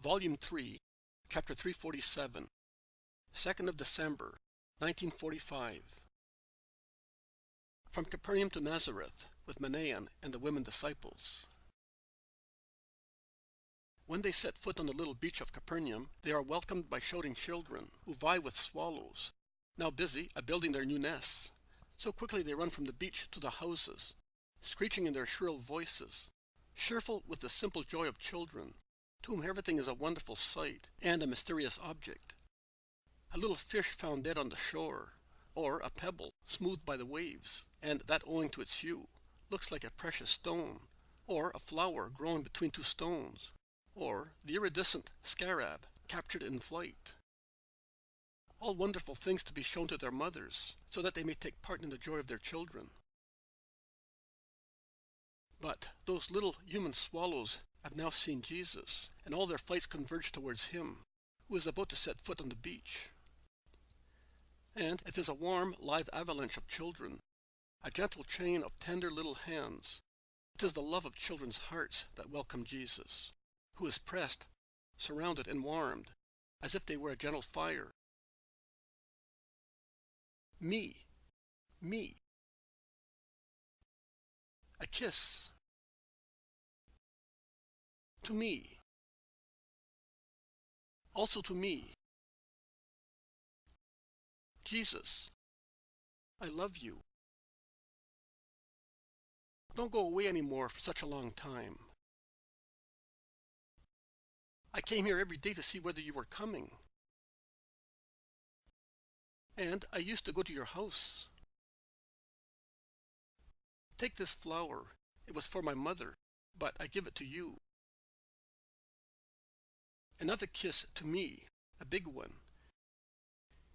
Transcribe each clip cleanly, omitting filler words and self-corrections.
Volume 3, Chapter 347, 2nd of December, 1945. From Capernaum to Nazareth, with Manaen and the women disciples. When they set foot on the little beach of Capernaum, they are welcomed by shouting children, who vie with swallows, now busy at building their new nests. So quickly they run from the beach to the houses, screeching in their shrill voices, cheerful with the simple joy of children, to whom everything is a wonderful sight and a mysterious object. A little fish found dead on the shore, or a pebble smoothed by the waves, and that owing to its hue looks like a precious stone, or a flower growing between two stones, or the iridescent scarab captured in flight. All wonderful things to be shown to their mothers, so that they may take part in the joy of their children. But those little human swallows have now seen Jesus, and all their flights converge towards him, who is about to set foot on the beach. And it is a warm, live avalanche of children, a gentle chain of tender little hands. It is the love of children's hearts that welcome Jesus, who is pressed, surrounded, and warmed, as if they were a gentle fire. Me. A kiss. To me. Also to me. Jesus, I love you. Don't go away anymore for such a long time. I came here every day to see whether you were coming. And I used to go to your house. Take this flower. It was for my mother, but I give it to you. Another kiss to me, a big one.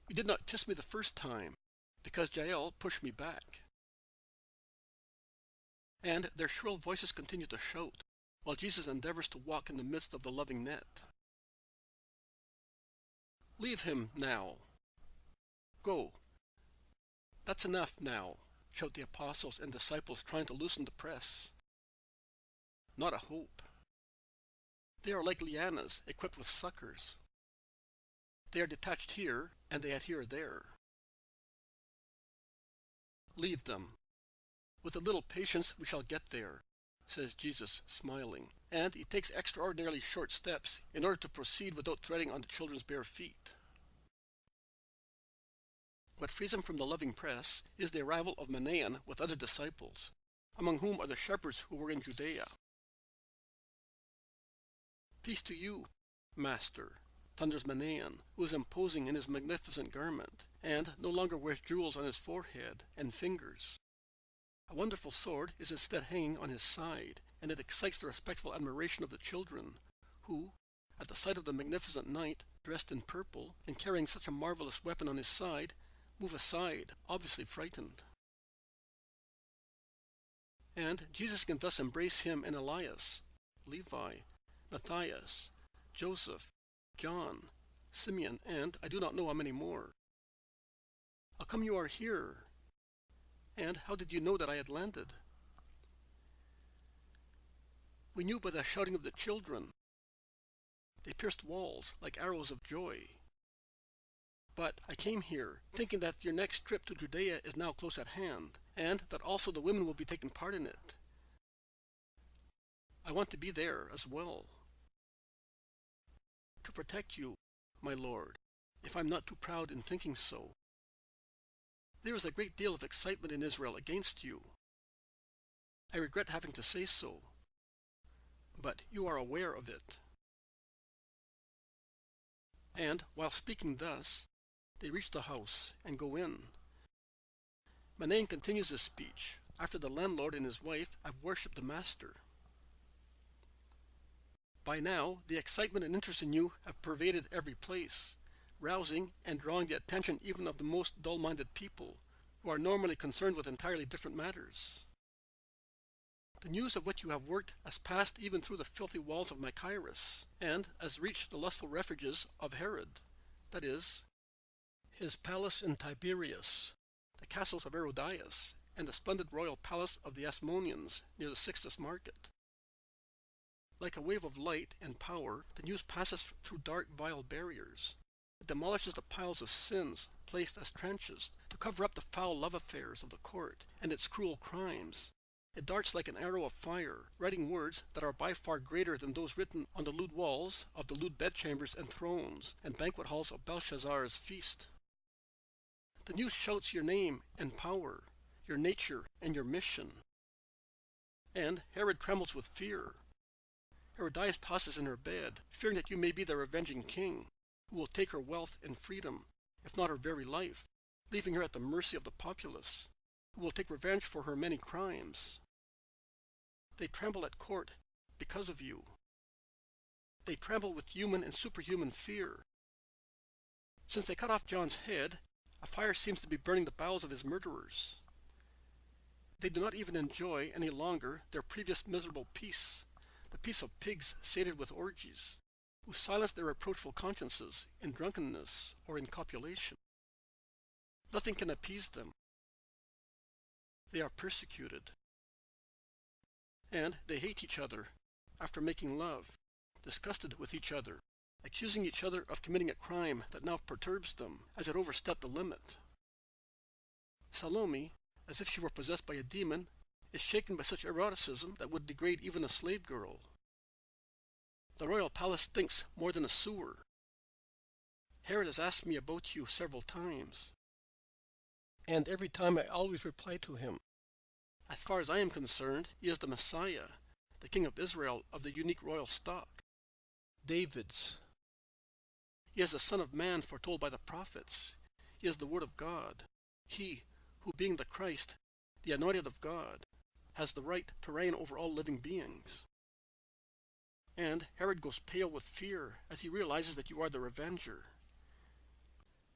You did not kiss me the first time, because Jael pushed me back. And their shrill voices continue to shout, while Jesus endeavors to walk in the midst of the loving net. Leave him now. Go. That's enough now, shout the apostles and disciples, trying to loosen the press. Not a hope. They are like lianas equipped with suckers. They are detached here, and they adhere there. Leave them. With a little patience we shall get there, says Jesus, smiling, and he takes extraordinarily short steps in order to proceed without treading on the children's bare feet. What frees him from the loving press is the arrival of Manaen with other disciples, among whom are the shepherds who were in Judea. Peace to you, Master, thunders Manaen, who is imposing in his magnificent garment, and no longer wears jewels on his forehead and fingers. A wonderful sword is instead hanging on his side, and it excites the respectful admiration of the children, who, at the sight of the magnificent knight, dressed in purple, and carrying such a marvelous weapon on his side, move aside, obviously frightened. And Jesus can thus embrace him and Elias, Levi, Matthias, Joseph, John, Simeon, and I do not know how many more. How come you are here? And how did you know that I had landed? We knew by the shouting of the children. They pierced walls like arrows of joy. But I came here, thinking that your next trip to Judea is now close at hand, and that also the women will be taking part in it. I want to be there as well. To protect you, my Lord, if I'm not too proud in thinking so. There is a great deal of excitement in Israel against you. I regret having to say so, but you are aware of it. And while speaking thus, they reach the house and go in. Manaen continues his speech after the landlord and his wife have worshipped the Master. By now, the excitement and interest in you have pervaded every place, rousing and drawing the attention even of the most dull-minded people, who are normally concerned with entirely different matters. The news of what you have worked has passed even through the filthy walls of Machaerus, and has reached the lustful refuges of Herod, that is, his palace in Tiberias, the castles of Herodias, and the splendid royal palace of the Asmoneans near the Sixtus Market. Like a wave of light and power, the news passes through dark, vile barriers. It demolishes the piles of sins placed as trenches to cover up the foul love affairs of the court and its cruel crimes. It darts like an arrow of fire, writing words that are by far greater than those written on the lewd walls of the lewd bedchambers and thrones and banquet halls of Belshazzar's feast. The news shouts your name and power, your nature and your mission. And Herod trembles with fear. Herodias tosses in her bed, fearing that you may be the revenging king, who will take her wealth and freedom, if not her very life, leaving her at the mercy of the populace, who will take revenge for her many crimes. They tremble at court because of you. They tremble with human and superhuman fear. Since they cut off John's head, a fire seems to be burning the bowels of his murderers. They do not even enjoy any longer their previous miserable peace, the peace of pigs sated with orgies, who silence their reproachful consciences in drunkenness or in copulation. Nothing can appease them. They are persecuted. And they hate each other after making love, disgusted with each other, accusing each other of committing a crime that now perturbs them, as it overstepped the limit. Salome, as if she were possessed by a demon, is shaken by such eroticism that would degrade even a slave girl. The royal palace stinks more than a sewer. Herod has asked me about you several times, and every time I always reply to him. As far as I am concerned, he is the Messiah, the King of Israel of the unique royal stock, David's. He is the Son of Man foretold by the prophets. He is the Word of God. He, who being the Christ, the anointed of God, has the right to reign over all living beings. And Herod goes pale with fear as he realizes that you are the revenger.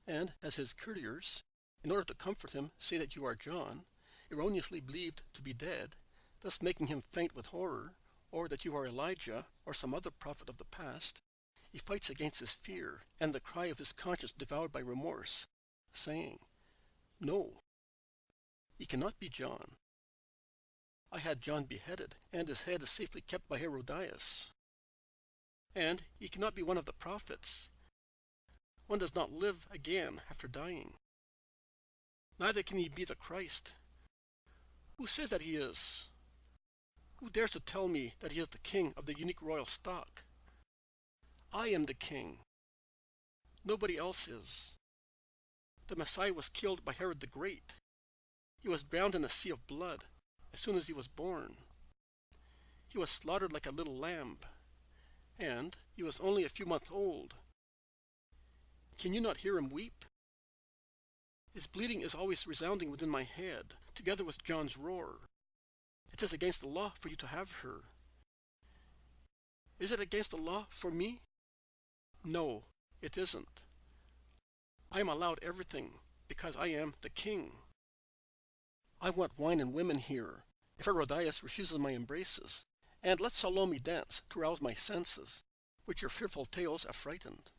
And as his courtiers, in order to comfort him, say that you are John, erroneously believed to be dead, thus making him faint with horror, or that you are Elijah or some other prophet of the past, he fights against his fear and the cry of his conscience devoured by remorse, saying, "No, he cannot be John. I had John beheaded, and his head is safely kept by Herodias. And he cannot be one of the prophets. One does not live again after dying. Neither can he be the Christ. Who says that he is? Who dares to tell me that he is the king of the unique royal stock? I am the king. Nobody else is. The Messiah was killed by Herod the Great. He was drowned in a sea of blood as soon as he was born. He was slaughtered like a little lamb, and he was only a few months old. Can you not hear him weep? His bleating is always resounding within my head, together with John's roar. It is against the law for you to have her. Is it against the law for me? No, it isn't. I am allowed everything because I am the king. I want wine and women here, if Herodias refuses my embraces, and let Salome dance to rouse my senses, which your fearful tales have frightened.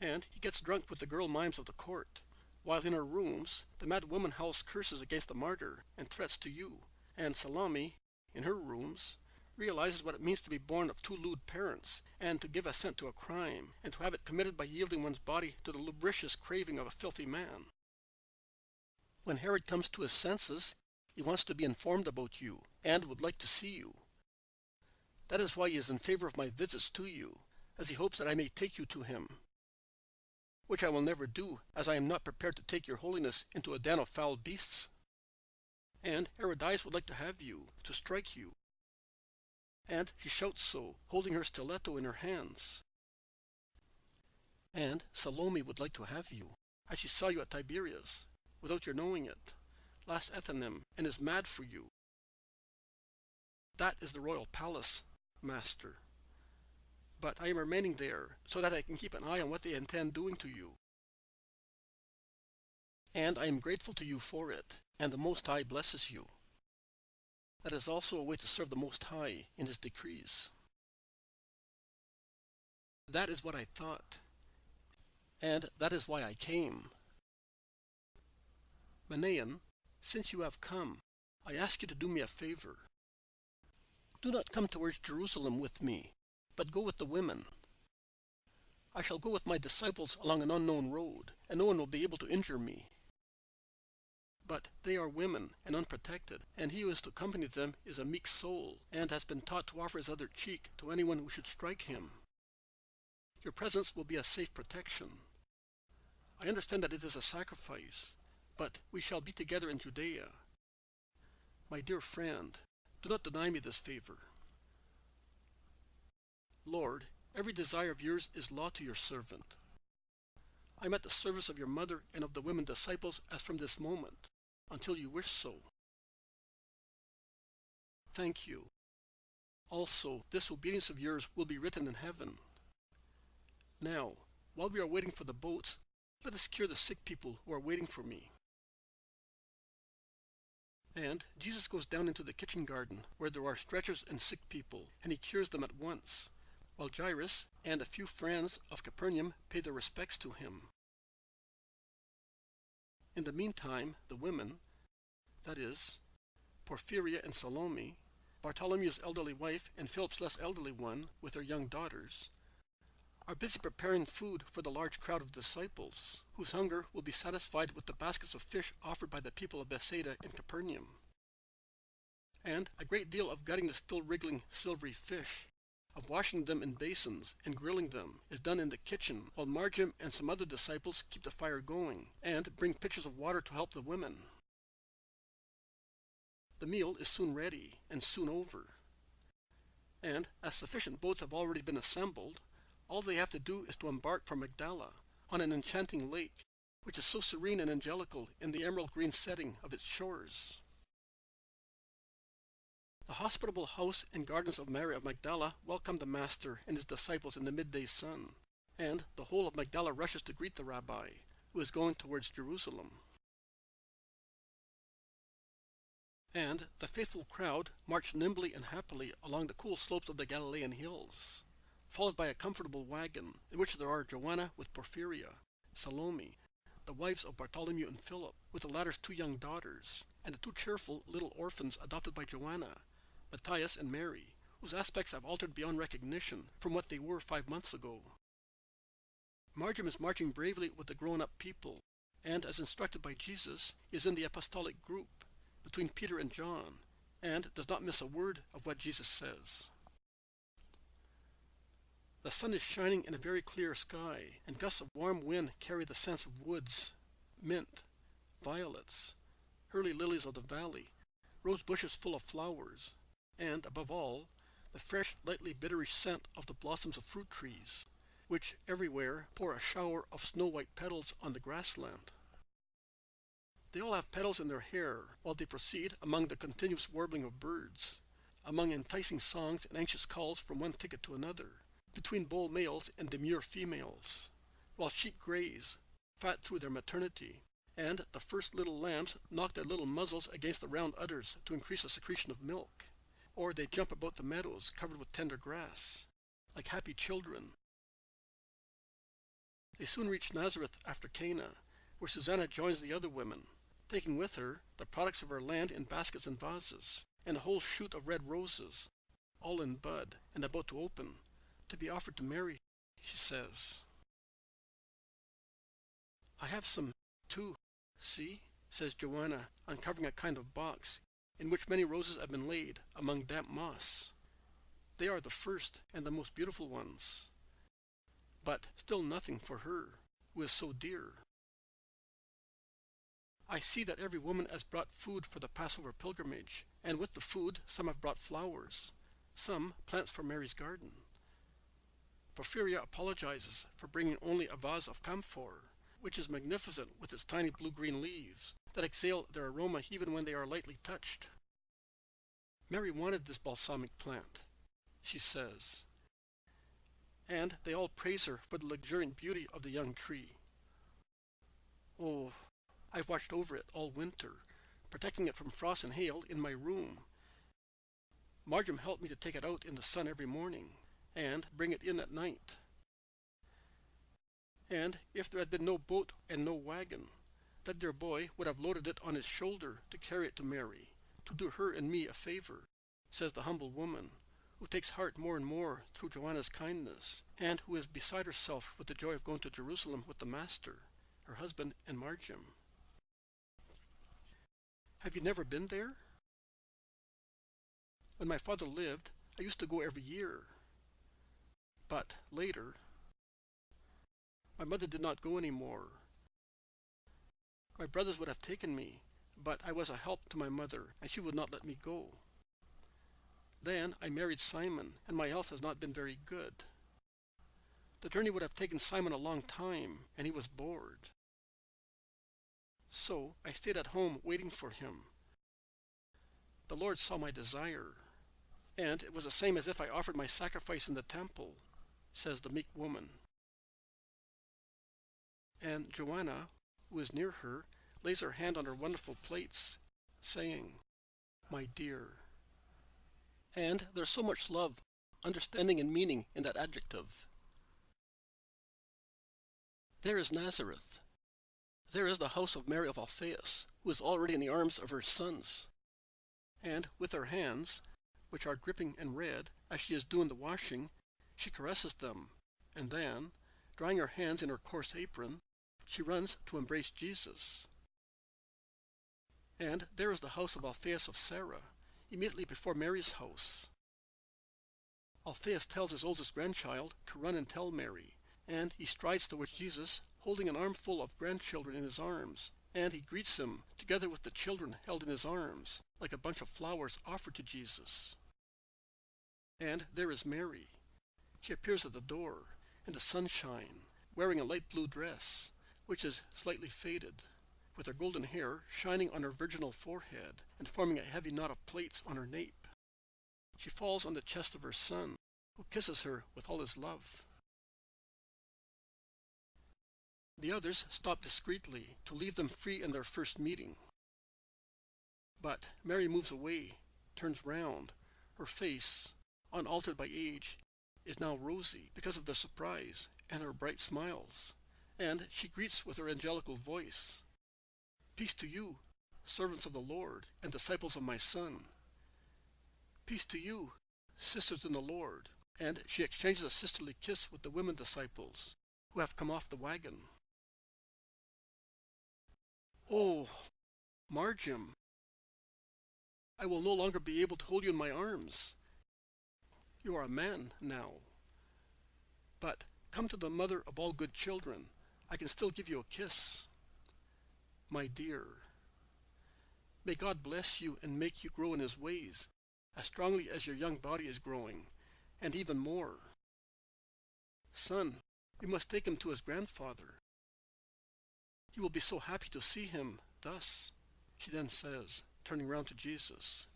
And he gets drunk with the girl mimes of the court, while in her rooms the mad woman howls curses against the martyr and threats to you, and Salome, in her rooms, realizes what it means to be born of two lewd parents, and to give assent to a crime, and to have it committed by yielding one's body to the lubricious craving of a filthy man. When Herod comes to his senses, he wants to be informed about you, and would like to see you. That is why he is in favor of my visits to you, as he hopes that I may take you to him, which I will never do, as I am not prepared to take your holiness into a den of foul beasts. And Herodias would like to have you, to strike you. And she shouts so, holding her stiletto in her hands. And Salome would like to have you, as she saw you at Tiberias, without your knowing it, last Ethanim, and is mad for you. That is the royal palace, master. But I am remaining there, so that I can keep an eye on what they intend doing to you. And I am grateful to you for it, and the Most High blesses you. That is also a way to serve the Most High in his decrees. That is what I thought, and that is why I came. Manaen, since you have come, I ask you to do me a favor. Do not come towards Jerusalem with me, but go with the women. I shall go with my disciples along an unknown road, and no one will be able to injure me. But they are women and unprotected, and he who is to accompany them is a meek soul, and has been taught to offer his other cheek to anyone who should strike him. Your presence will be a safe protection. I understand that it is a sacrifice, but we shall be together in Judea. My dear friend, do not deny me this favor. Lord, every desire of yours is law to your servant. I am at the service of your mother and of the women disciples as from this moment, until you wish so. Thank you. Also, this obedience of yours will be written in heaven. Now, while we are waiting for the boats, let us cure the sick people who are waiting for me. And Jesus goes down into the kitchen garden, where there are stretchers and sick people, and he cures them at once, while Jairus and a few friends of Capernaum pay their respects to him. In the meantime, the women, that is, Porphyria and Salome, Bartholomew's elderly wife and Philip's less elderly one, with their young daughters, are busy preparing food for the large crowd of disciples, whose hunger will be satisfied with the baskets of fish offered by the people of Bethsaida and Capernaum. And a great deal of gutting the still wriggling silvery fish, of washing them in basins and grilling them, is done in the kitchen, while Marjam and some other disciples keep the fire going, and bring pitchers of water to help the women. The meal is soon ready, and soon over. And, as sufficient boats have already been assembled, all they have to do is to embark for Magdala, on an enchanting lake, which is so serene and angelical in the emerald green setting of its shores. The hospitable house and gardens of Mary of Magdala welcome the Master and his disciples in the midday sun, and the whole of Magdala rushes to greet the Rabbi, who is going towards Jerusalem. And the faithful crowd march nimbly and happily along the cool slopes of the Galilean hills, followed by a comfortable wagon, in which there are Joanna with Porphyria, Salome, the wives of Bartholomew and Philip, with the latter's 2 young daughters, and the 2 cheerful little orphans adopted by Joanna, Matthias and Mary, whose aspects have altered beyond recognition from what they were 5 months ago. Marjam is marching bravely with the grown-up people, and, as instructed by Jesus, is in the apostolic group, between Peter and John, and does not miss a word of what Jesus says. The sun is shining in a very clear sky, and gusts of warm wind carry the scents of woods, mint, violets, early lilies of the valley, rose bushes full of flowers, and, above all, the fresh, lightly bitterish scent of the blossoms of fruit trees, which everywhere pour a shower of snow-white petals on the grassland. They all have petals in their hair, while they proceed among the continuous warbling of birds, among enticing songs and anxious calls from one thicket to another, between bold males and demure females, while sheep graze, fat through their maternity, and the first little lambs knock their little muzzles against the round udders to increase the secretion of milk, or they jump about the meadows covered with tender grass, like happy children. They soon reach Nazareth after Cana, where Susanna joins the other women, taking with her the products of her land in baskets and vases, and a whole shoot of red roses, all in bud and about to open, to be offered to Mary, she says. I have some, too, see, says Joanna, uncovering a kind of box, in which many roses have been laid among damp moss. They are the first and the most beautiful ones, but still nothing for her, who is so dear. I see that every woman has brought food for the Passover pilgrimage, and with the food some have brought flowers, some plants for Mary's garden. Porphyria apologizes for bringing only a vase of camphor, which is magnificent with its tiny blue-green leaves that exhale their aroma even when they are lightly touched. Mary wanted this balsamic plant, she says, and they all praise her for the luxuriant beauty of the young tree. Oh, I've watched over it all winter, protecting it from frost and hail in my room. Marjam helped me to take it out in the sun every morning, and bring it in at night. And if there had been no boat and no wagon, that dear boy would have loaded it on his shoulder to carry it to Mary, to do her and me a favor, says the humble woman, who takes heart more and more through Joanna's kindness, and who is beside herself with the joy of going to Jerusalem with the Master, her husband, and Margim. Have you never been there? When my father lived, I used to go every year. But later, my mother did not go any more. My brothers would have taken me, but I was a help to my mother, and she would not let me go. Then I married Simon, and my health has not been very good. The journey would have taken Simon a long time, and he was bored. So I stayed at home waiting for him. The Lord saw my desire, and it was the same as if I offered my sacrifice in the temple, says the meek woman. And Joanna, who is near her, lays her hand on her wonderful plaits, saying, "My dear." And there's so much love, understanding, and meaning in that adjective. There is Nazareth. There is the house of Mary of Alphaeus, who is already in the arms of her sons. And with her hands, which are dripping and red, as she is doing the washing, she caresses them, and then, drying her hands in her coarse apron, she runs to embrace Jesus. And there is the house of Alphaeus of Sarah, immediately before Mary's house. Alphaeus tells his oldest grandchild to run and tell Mary, and he strides towards Jesus, holding an armful of grandchildren in his arms, and he greets him, together with the children held in his arms, like a bunch of flowers offered to Jesus. And there is Mary. She appears at the door, in the sunshine, wearing a light blue dress, which is slightly faded, with her golden hair shining on her virginal forehead and forming a heavy knot of plaits on her nape. She falls on the chest of her son, who kisses her with all his love. The others stop discreetly to leave them free in their first meeting. But Mary moves away, turns round. Her face, unaltered by age, is now rosy because of the surprise and her bright smiles, and she greets with her angelical voice, "Peace to you, servants of the Lord and disciples of my Son. Peace to you, sisters in the Lord." And she exchanges a sisterly kiss with the women disciples, who have come off the wagon. "Oh, Margim, I will no longer be able to hold you in my arms. You are a man now. But come to the mother of all good children. I can still give you a kiss. My dear, may God bless you and make you grow in his ways, as strongly as your young body is growing, and even more. Son, you must take him to his grandfather. You will be so happy to see him thus," she then says, turning round to Jesus.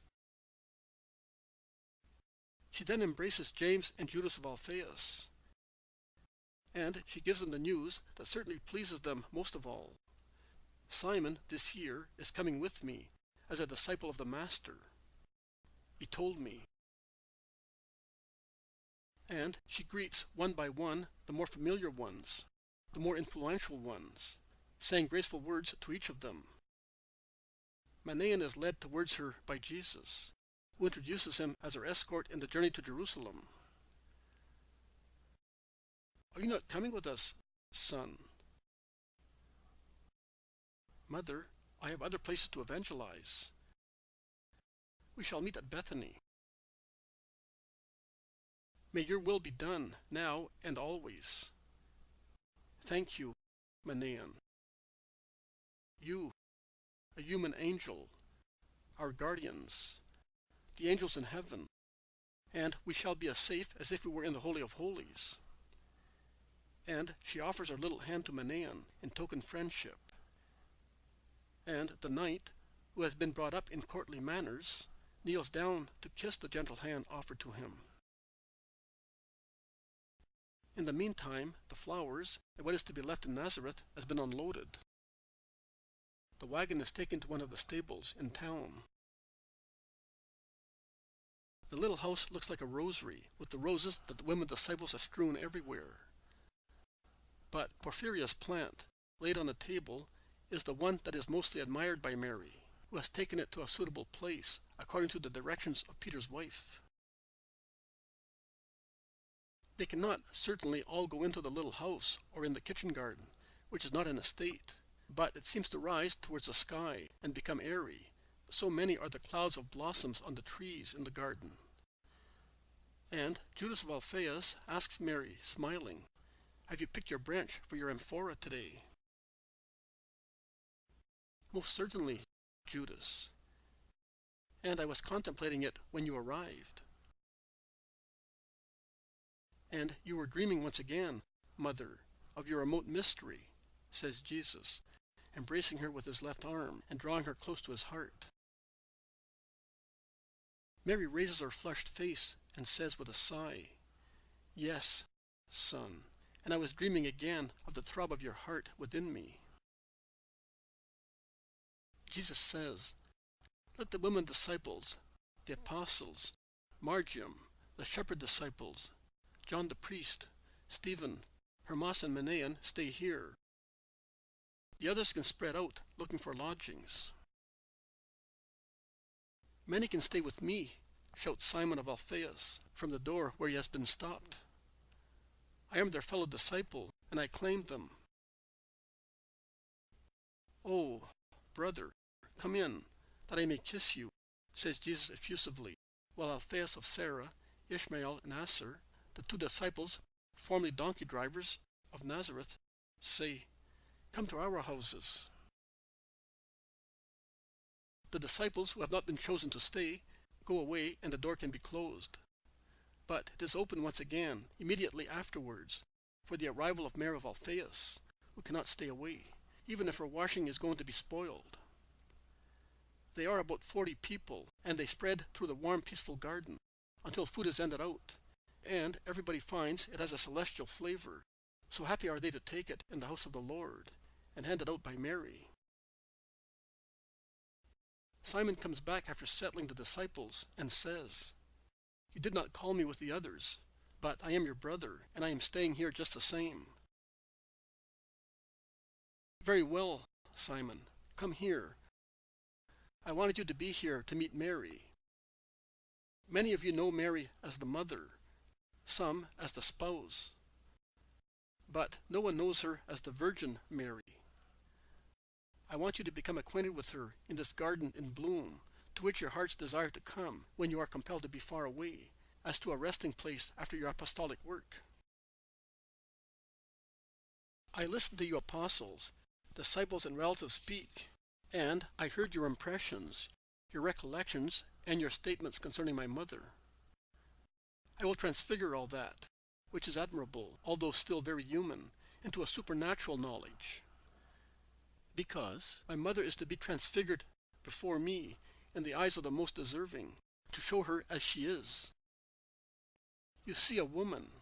She then embraces James and Judas of Alphaeus, and she gives them the news that certainly pleases them most of all. "Simon, this year, is coming with me, as a disciple of the Master. He told me." And she greets one by one the more familiar ones, the more influential ones, saying graceful words to each of them. Manaen is led towards her by Jesus, who introduces him as her escort in the journey to Jerusalem. "Are you not coming with us, son?" "Mother, I have other places to evangelize. We shall meet at Bethany." "May your will be done, now and always." "Thank you, Manaen. You, a human angel, our guardians, the angels in heaven, and we shall be as safe as if we were in the Holy of Holies." And she offers her little hand to Manaen in token friendship. And the knight, who has been brought up in courtly manners, kneels down to kiss the gentle hand offered to him. In the meantime, the flowers and what is to be left in Nazareth has been unloaded. The wagon is taken to one of the stables in town. The little house looks like a rosary, with the roses that the women disciples have strewn everywhere. But Porphyria's plant, laid on the table, is the one that is mostly admired by Mary, who has taken it to a suitable place, according to the directions of Peter's wife. They cannot certainly all go into the little house or in the kitchen garden, which is not an estate, but it seems to rise towards the sky and become airy, so many are the clouds of blossoms on the trees in the garden. And Judas of Alphaeus asks Mary, smiling, "Have you picked your branch for your amphora today?" "Most certainly, Judas. And I was contemplating it when you arrived." "And you were dreaming once again, Mother, of your remote mystery," says Jesus, embracing her with his left arm and drawing her close to his heart. Mary raises her flushed face and says with a sigh, "Yes, son, and I was dreaming again of the throb of your heart within me." Jesus says, "Let the women disciples, the apostles, Margium, the shepherd disciples, John the priest, Stephen, Hermas and Manaen stay here. The others can spread out looking for lodgings." "Many can stay with me," shouts Simon of Alphaeus from the door where he has been stopped. "I am their fellow disciple, and I claim them." "Oh, brother, come in, that I may kiss you," says Jesus effusively, while Alphaeus of Sarah, Ishmael, and Aser, the two disciples, formerly donkey drivers of Nazareth, say, "Come to our houses." The disciples who have not been chosen to stay go away, and the door can be closed. But it is opened once again immediately afterwards for the arrival of Mary of Alphaeus, who cannot stay away, even if her washing is going to be spoiled. They are about 40 people, and they spread through the warm, peaceful garden until food is ended out, and everybody finds it has a celestial flavor. So happy are they to take it in the house of the Lord, and handed out by Mary. Simon comes back after settling the disciples and says, "You did not call me with the others, but I am your brother, and I am staying here just the same." "Very well, Simon, come here. I wanted you to be here to meet Mary. Many of you know Mary as the mother, some as the spouse, but no one knows her as the Virgin Mary. I want you to become acquainted with her in this garden in bloom, to which your hearts desire to come when you are compelled to be far away, as to a resting place after your apostolic work. I listened to you apostles, disciples, and relatives speak, and I heard your impressions, your recollections, and your statements concerning my mother. I will transfigure all that, which is admirable, although still very human, into a supernatural knowledge. Because my mother is to be transfigured before me in the eyes of the most deserving, to show her as she is. You see a woman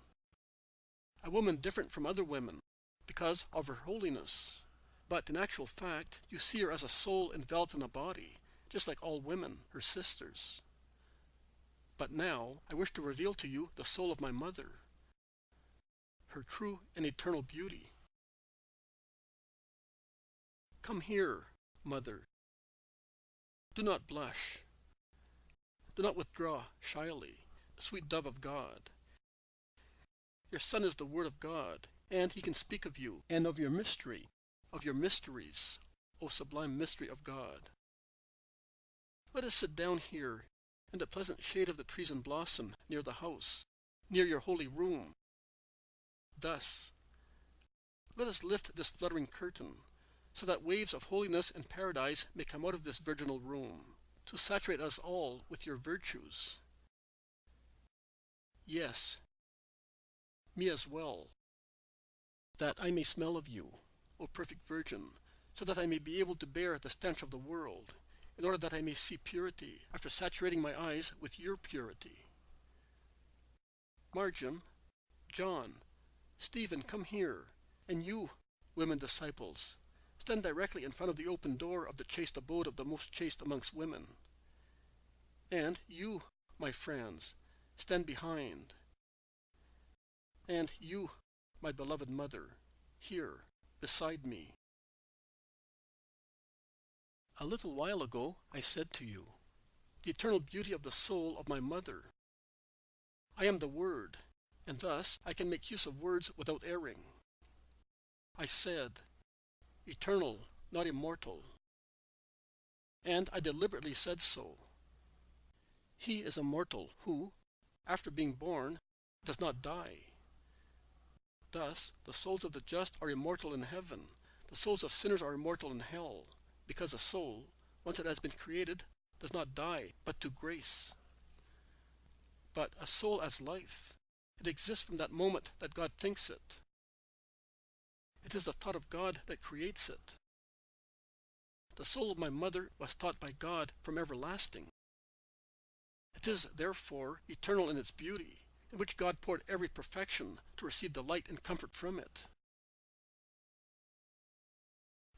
different from other women, because of her holiness. But in actual fact, you see her as a soul enveloped in a body, just like all women, her sisters. But now I wish to reveal to you the soul of my mother, her true and eternal beauty. Come here, Mother. Do not blush. Do not withdraw shyly, sweet dove of God. Your Son is the Word of God, and he can speak of you and of your mystery, of your mysteries, O sublime mystery of God. Let us sit down here in the pleasant shade of the trees and blossom near the house, near your holy room. Thus, let us lift this fluttering curtain, so that waves of holiness and paradise may come out of this virginal room, to saturate us all with your virtues. Yes, me as well, that I may smell of you, O perfect Virgin, so that I may be able to bear the stench of the world, in order that I may see purity after saturating my eyes with your purity. Margium, John, Stephen, come here, and you, women disciples, stand directly in front of the open door of the chaste abode of the most chaste amongst women. And you, my friends, stand behind. And you, my beloved mother, here, beside me. A little while ago I said to you, the eternal beauty of the soul of my mother. I am the Word, and thus I can make use of words without erring. I said, eternal, not immortal. And I deliberately said so. He is immortal who, after being born, does not die. Thus, the souls of the just are immortal in heaven. The souls of sinners are immortal in hell, because a soul, once it has been created, does not die, but to grace. But a soul as life, it exists from that moment that God thinks it. It is the thought of God that creates it. The soul of my mother was thought by God from everlasting. It is, therefore, eternal in its beauty, in which God poured every perfection to receive delight and comfort from it.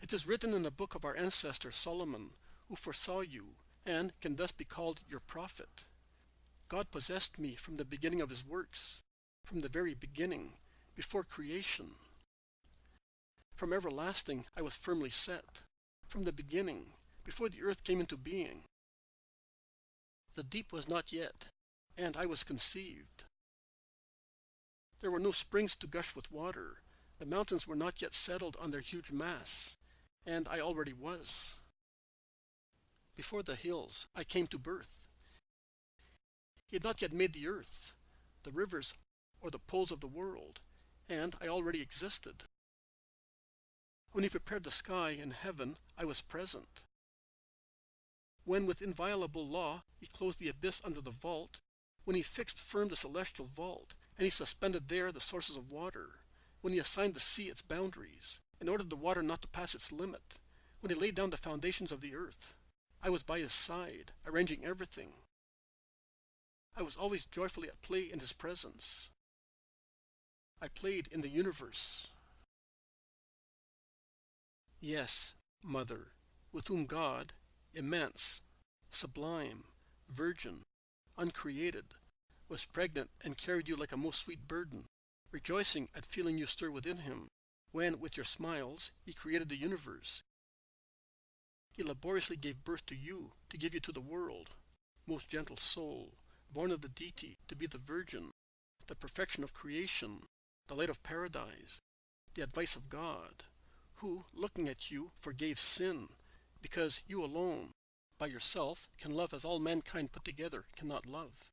It is written in the book of our ancestor Solomon, who foresaw you, and can thus be called your prophet. God possessed me from the beginning of his works, from the very beginning, before creation. From everlasting I was firmly set, from the beginning, before the earth came into being. The deep was not yet, and I was conceived. There were no springs to gush with water, the mountains were not yet settled on their huge mass, and I already was. Before the hills I came to birth. He had not yet made the earth, the rivers, or the poles of the world, and I already existed. When he prepared the sky and heaven, I was present. When with inviolable law he closed the abyss under the vault, when he fixed firm the celestial vault, and he suspended there the sources of water, when he assigned the sea its boundaries, and ordered the water not to pass its limit, when he laid down the foundations of the earth, I was by his side, arranging everything. I was always joyfully at play in his presence. I played in the universe. Yes, Mother, with whom God, immense, sublime, virgin, uncreated, was pregnant and carried you like a most sweet burden, rejoicing at feeling you stir within him, when with your smiles he created the universe. He laboriously gave birth to you, to give you to the world, most gentle soul, born of the deity, to be the virgin, the perfection of creation, the light of paradise, the advice of God, who, looking at you, forgave sin, because you alone, by yourself, can love as all mankind put together cannot love.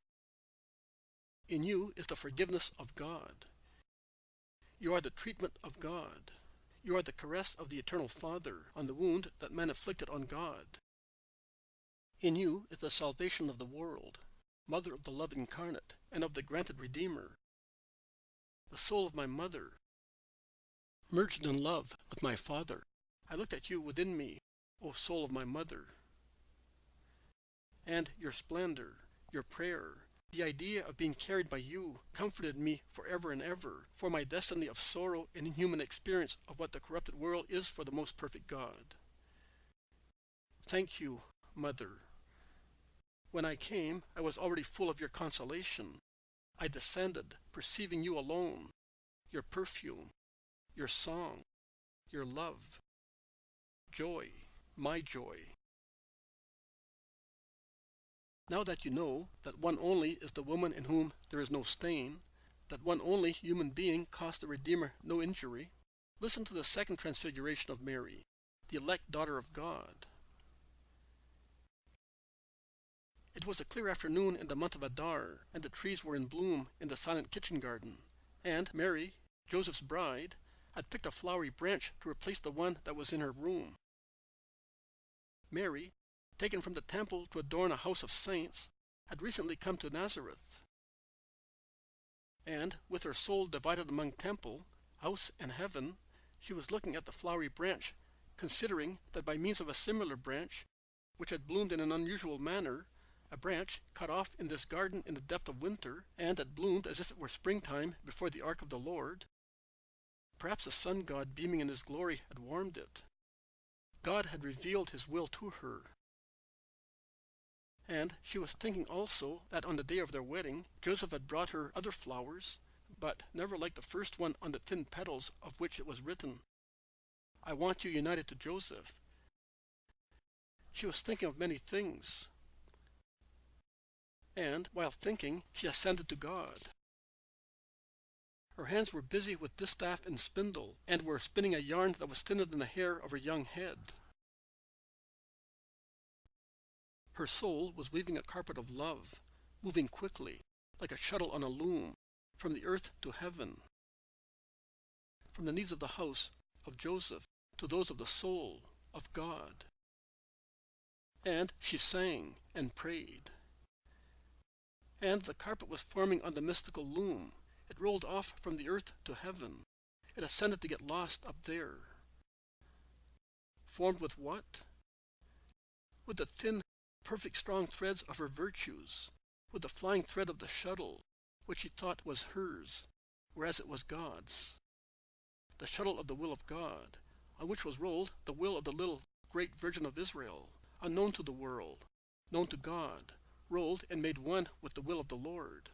In you is the forgiveness of God. You are the treatment of God. You are the caress of the eternal Father on the wound that man inflicted on God. In you is the salvation of the world, Mother of the love incarnate and of the granted Redeemer. The soul of my mother, merged in love with my Father, I looked at you within me, O soul of my mother. And your splendor, your prayer, the idea of being carried by you comforted me forever and ever for my destiny of sorrow and inhuman experience of what the corrupted world is for the most perfect God. Thank you, Mother. When I came, I was already full of your consolation. I descended, perceiving you alone, your perfume, your song, your love, joy, my joy. Now that you know that one only is the woman in whom there is no stain, that one only human being caused the Redeemer no injury, listen to the second transfiguration of Mary, the elect daughter of God. It was a clear afternoon in the month of Adar, and the trees were in bloom in the silent kitchen garden, and Mary, Joseph's bride, had picked a flowery branch to replace the one that was in her room. Mary, taken from the temple to adorn a house of saints, had recently come to Nazareth. And, with her soul divided among temple, house, and heaven, she was looking at the flowery branch, considering that by means of a similar branch, which had bloomed in an unusual manner, a branch cut off in this garden in the depth of winter, and that bloomed as if it were springtime before the ark of the Lord, perhaps the sun god beaming in his glory had warmed it. God had revealed his will to her. And she was thinking also that on the day of their wedding, Joseph had brought her other flowers, but never like the first one on the thin petals of which it was written, "I want you united to Joseph." She was thinking of many things, and while thinking, she ascended to God. Her hands were busy with distaff and spindle, and were spinning a yarn that was thinner than the hair of her young head. Her soul was weaving a carpet of love, moving quickly, like a shuttle on a loom, from the earth to heaven, from the needs of the house of Joseph to those of the soul of God. And she sang and prayed. And the carpet was forming on the mystical loom. It rolled off from the earth to heaven. It ascended to get lost up there. Formed with what? With the thin, perfect strong threads of her virtues, with the flying thread of the shuttle, which she thought was hers, whereas it was God's. The shuttle of the will of God, on which was rolled the will of the little great Virgin of Israel, unknown to the world, known to God, rolled and made one with the will of the Lord.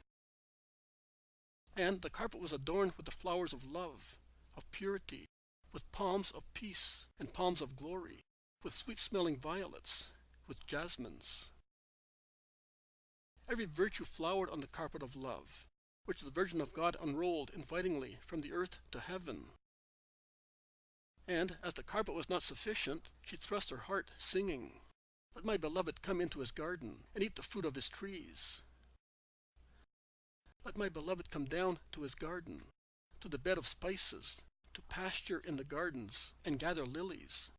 And the carpet was adorned with the flowers of love, of purity, with palms of peace and palms of glory, with sweet-smelling violets, with jasmines. Every virtue flowered on the carpet of love, which the Virgin of God unrolled invitingly from the earth to heaven. And as the carpet was not sufficient, she thrust her heart, singing, "Let my beloved come into his garden, and eat the fruit of his trees. Let my beloved come down to his garden, to the bed of spices, to pasture in the gardens, and gather lilies.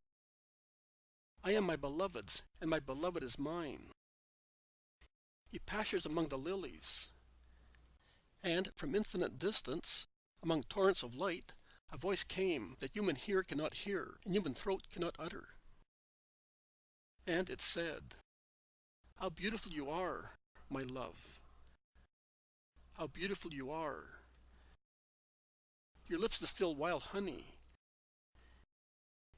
I am my beloved's, and my beloved is mine. He pastures among the lilies." And from infinite distance, among torrents of light, a voice came that human ear cannot hear, and human throat cannot utter. And it said, "How beautiful you are, my love. How beautiful you are. Your lips distill wild honey.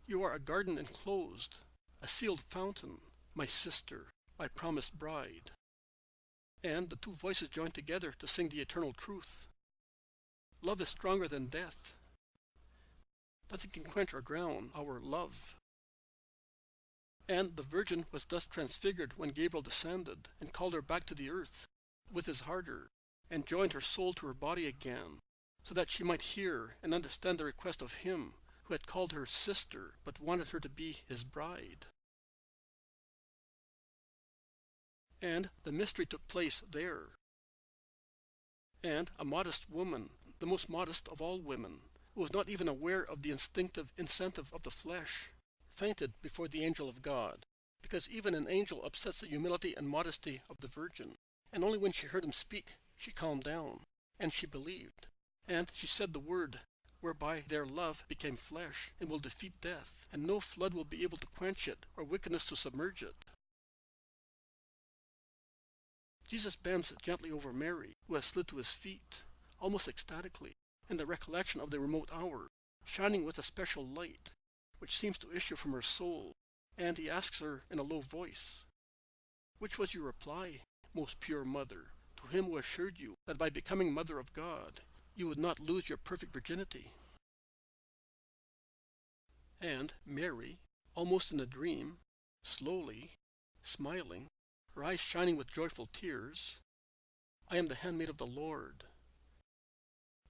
You are a garden enclosed, a sealed fountain, my sister, my promised bride." And the two voices joined together to sing the eternal truth. Love is stronger than death. Nothing can quench or drown our love. And the Virgin was thus transfigured when Gabriel descended and called her back to the earth with his ardor, and joined her soul to her body again, so that she might hear and understand the request of him who had called her sister but wanted her to be his bride. And the mystery took place there. And a modest woman, the most modest of all women, who was not even aware of the instinctive incentive of the flesh, fainted before the angel of God, because even an angel upsets the humility and modesty of the Virgin. And only when she heard him speak, she calmed down, and she believed. And she said the word, whereby their love became flesh, and will defeat death, and no flood will be able to quench it, or wickedness to submerge it. Jesus bends gently over Mary, who has slid to his feet, almost ecstatically, in the recollection of the remote hour, shining with a special light, which seems to issue from her soul, and he asks her in a low voice, "Which was your reply, most pure mother, to him who assured you that by becoming mother of God, you would not lose your perfect virginity?" And Mary, almost in a dream, slowly, smiling, her eyes shining with joyful tears, "I am the handmaid of the Lord.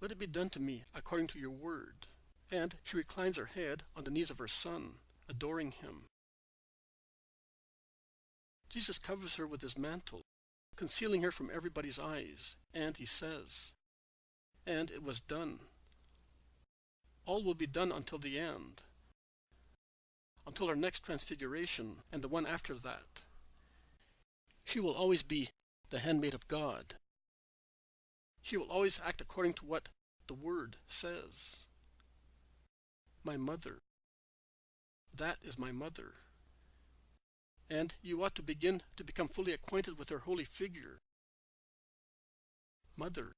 Let it be done to me according to your word." And she reclines her head on the knees of her Son, adoring him. Jesus covers her with his mantle, concealing her from everybody's eyes, and he says, "And it was done." All will be done until the end, until her next transfiguration and the one after that. She will always be the handmaid of God. She will always act according to what the Word says. My mother. That is my mother. And you ought to begin to become fully acquainted with her holy figure. Mother.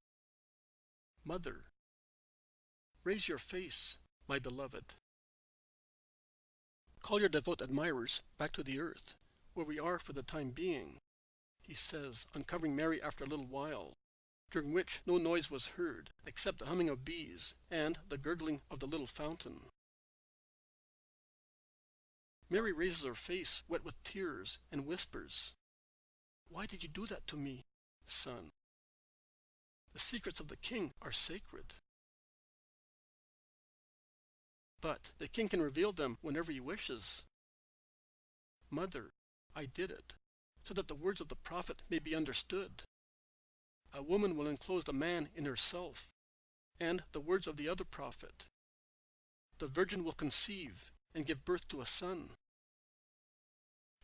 Mother. Raise your face, my beloved. Call your devout admirers back to the earth, where we are for the time being, he says, uncovering Mary after a little while, during which no noise was heard except the humming of bees and the gurgling of the little fountain. Mary raises her face, wet with tears, and whispers, "Why did you do that to me, son? The secrets of the king are sacred." "But the king can reveal them whenever he wishes." "Mother, I did it, so that the words of the prophet may be understood. A woman will enclose the man in herself, and the words of the other prophet. The virgin will conceive and give birth to a son.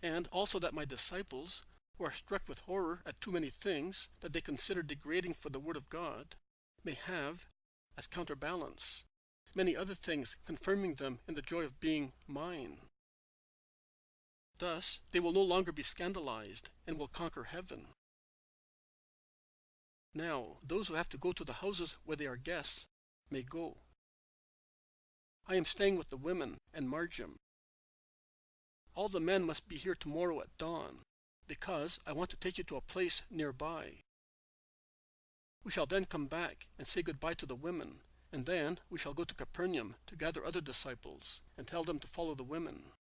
And also that my disciples, who are struck with horror at too many things that they consider degrading for the word of God, may have, as counterbalance, many other things confirming them in the joy of being mine. Thus they will no longer be scandalized and will conquer heaven. Now those who have to go to the houses where they are guests may go. I am staying with the women and Margim. All the men must be here tomorrow at dawn, because I want to take you to a place nearby. We shall then come back and say goodbye to the women, and then we shall go to Capernaum to gather other disciples and tell them to follow the women."